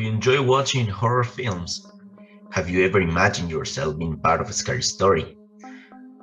Do you enjoy watching horror films? Have you ever imagined yourself being part of a scary story?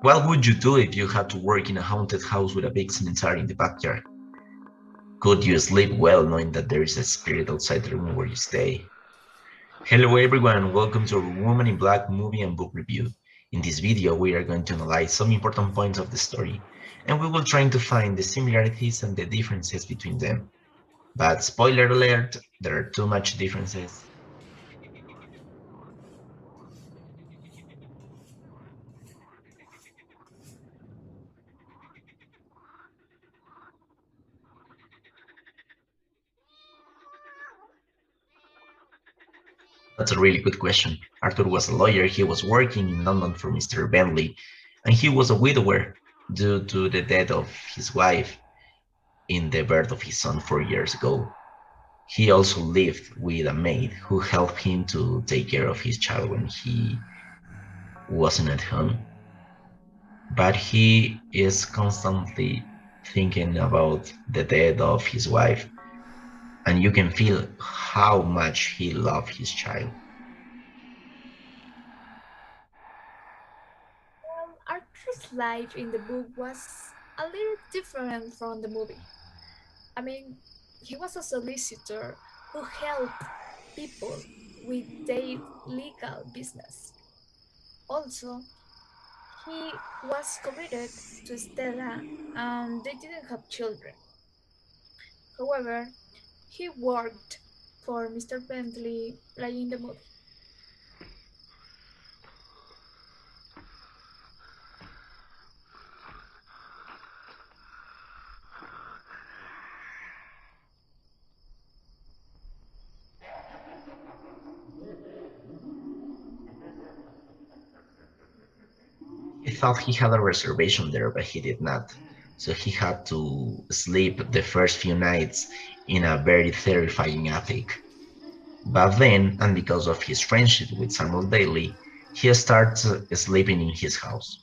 What would you do if you had to work in a haunted house with a big cemetery in the backyard? Could you sleep well knowing that there is a spirit outside the room where you stay? Hello everyone, welcome to our Woman in Black movie and book review. In this video, we are going to analyze some important points of the story, and we will try to find the similarities and the differences between them. But spoiler alert, there are too much differences. That's a really good question. Arthur was a lawyer. He was working in London for Mr. Bentley, and he was a widower due to the death of his wife in the birth of his son 4 years ago. He also lived with a maid who helped him to take care of his child when he wasn't at home. But he is constantly thinking about the death of his wife, and you can feel how much he loved his child. Arthur's life in the book was a little different from the movie. I mean, he was a solicitor who helped people with their legal business. Also, he was committed to Stella and they didn't have children. However, he worked for Mr. Bentley like in the movie. He thought he had a reservation there, but he did not. So he had to sleep the first few nights in a very terrifying attic. But then, and because of his friendship with Samuel Daly, he starts sleeping in his house.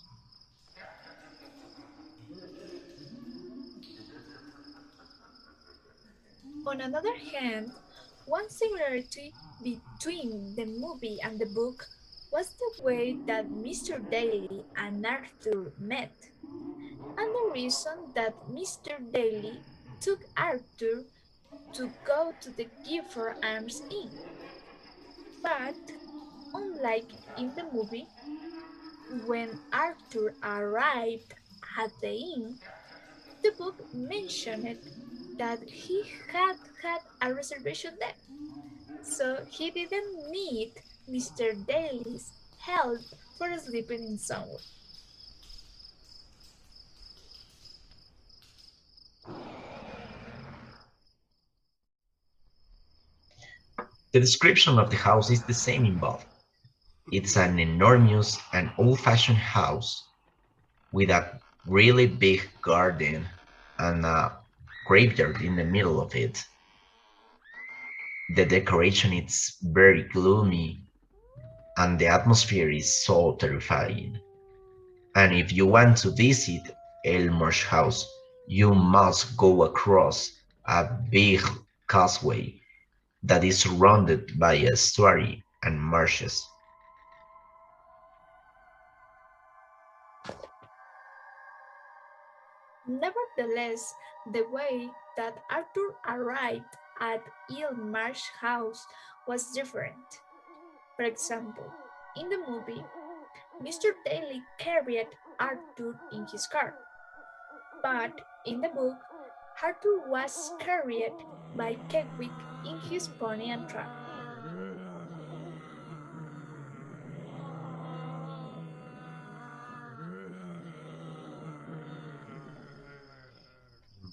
On another hand, one similarity between the movie and the book was the way that Mr. Daly and Arthur met, and the reason that Mr. Daly took Arthur to go to the Gifford Arms Inn. But unlike in the movie, when Arthur arrived at the inn, the book mentioned that he had a reservation there. So he didn't need Mr. Daly's help for sleeping in somewhere. The description of the house is the same in both. It's an enormous and old-fashioned house with a really big garden and a graveyard in the middle of it. The decoration is very gloomy and the atmosphere is so terrifying. And if you want to visit Elmer's house, you must go across a big causeway that is surrounded by a estuary and marshes. Nevertheless, the way that Arthur arrived at Ilmar's house was different. For example, in the movie, Mr. Daly carried Arthur in his car, but in the book, Arthur was carried by Kedwick in his pony and trap.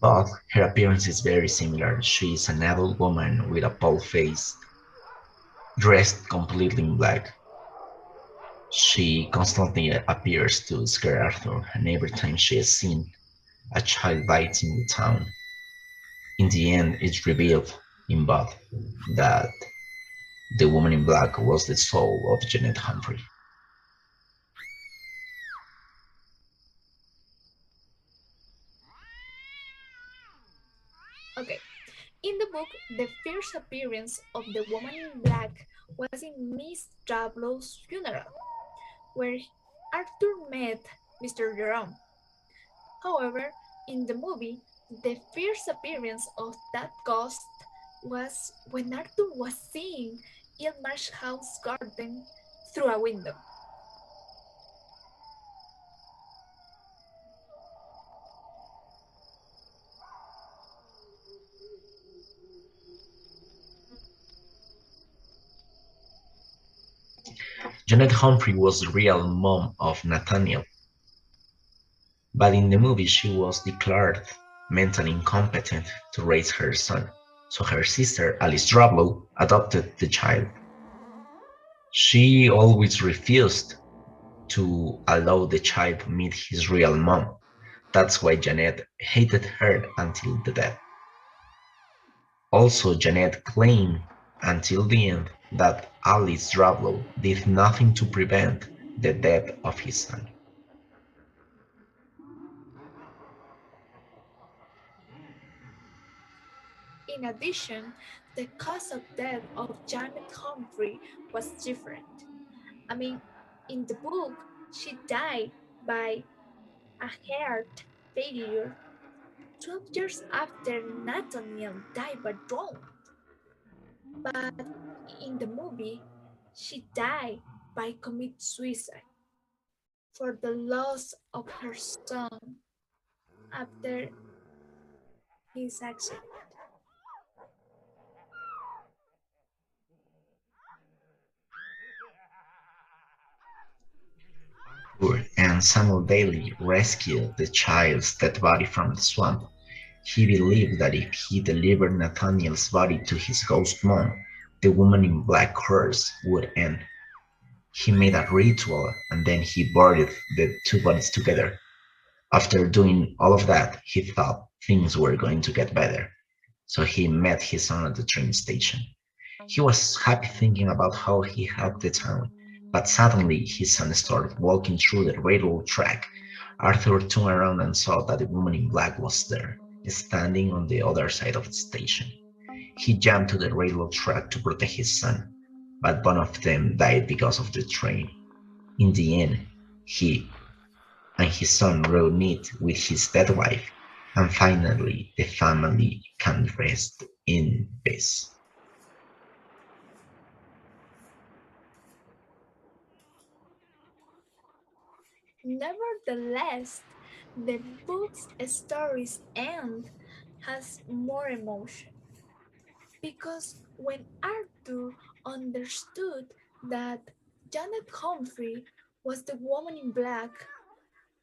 But her appearance is very similar. She is an adult woman with a pale face, dressed completely in black. She constantly appears to scare Arthur, and every time she is seen, a child dies in the town. In the end, it's revealed in both that the woman in black was the soul of Janet Humphrey. Okay, In the book, the first appearance of the woman in black was in Miss Travelow's funeral, where Arthur met Mr. Jerome. However, in the movie, the first appearance of that ghost was when Arthur was seeing Ilmar's house garden through a window. Janet Humphrey was the real mom of Nathaniel, but in the movie she was declared mentally incompetent to raise her son, so her sister Alice Drablow adopted the child. She always refused to allow the child to meet his real mom. That's why Janet hated her until the death. Also, Janet claimed until the end that Alice Drablow did nothing to prevent the death of his son. In addition, the cause of death of Janet Humphrey was different. I mean, in the book, she died by a heart failure 12 years after Nathaniel died by drone. But in the movie, she died by commit suicide for the loss of her son after his accident. Arthur and Samuel Bailey rescued the child's dead body from the swamp. He believed that if he delivered Nathaniel's body to his ghost mom, the woman in black curse would end. He made a ritual and then he buried the two bodies together. After doing all of that, he thought things were going to get better. So he met his son at the train station. He was happy thinking about how he helped the town, but suddenly his son started walking through the railroad track. Arthur turned around and saw that the woman in black was there, standing on the other side of the station. He jumped to the railroad track to protect his son, but both of them died because of the train. In the end, he and his son reunited with his dead wife, and finally the family can rest in peace. Nevertheless, the book's story's end has more emotion because when Arthur understood that Janet Humphrey was the woman in black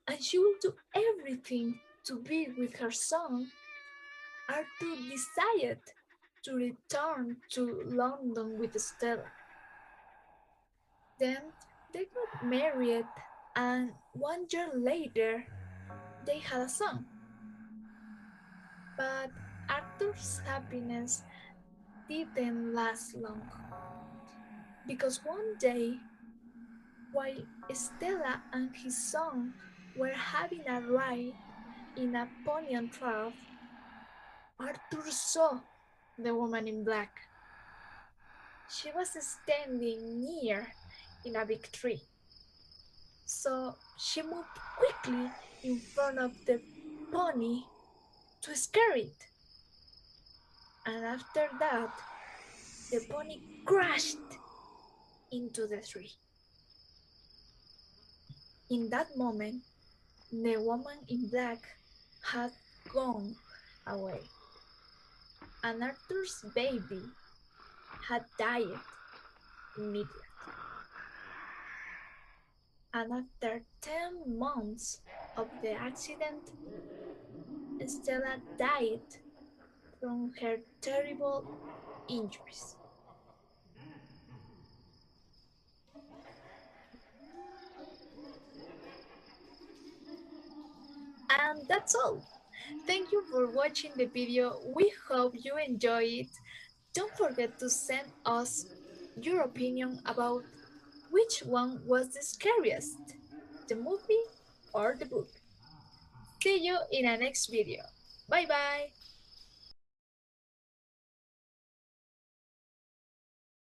and she would do everything to be with her son, Arthur decided to return to London with Stella. Then they got married, and 1 year later, they had a son. But Arthur's happiness didn't last long because one day, while Stella and his son were having a ride in a pony and trough, Arthur saw the woman in black. She was standing near in a big tree. So she moved quickly in front of the pony to scare it. And after that, the pony crashed into the tree. In that moment, the woman in black had gone away, and Arthur's baby had died immediately. And after 10 months of the accident, Stella died from her terrible injuries. And that's all. Thank you for watching the video. We hope you enjoy it. Don't forget to send us your opinion about which one was the scariest, the movie or the book. See you in a next video. Bye bye.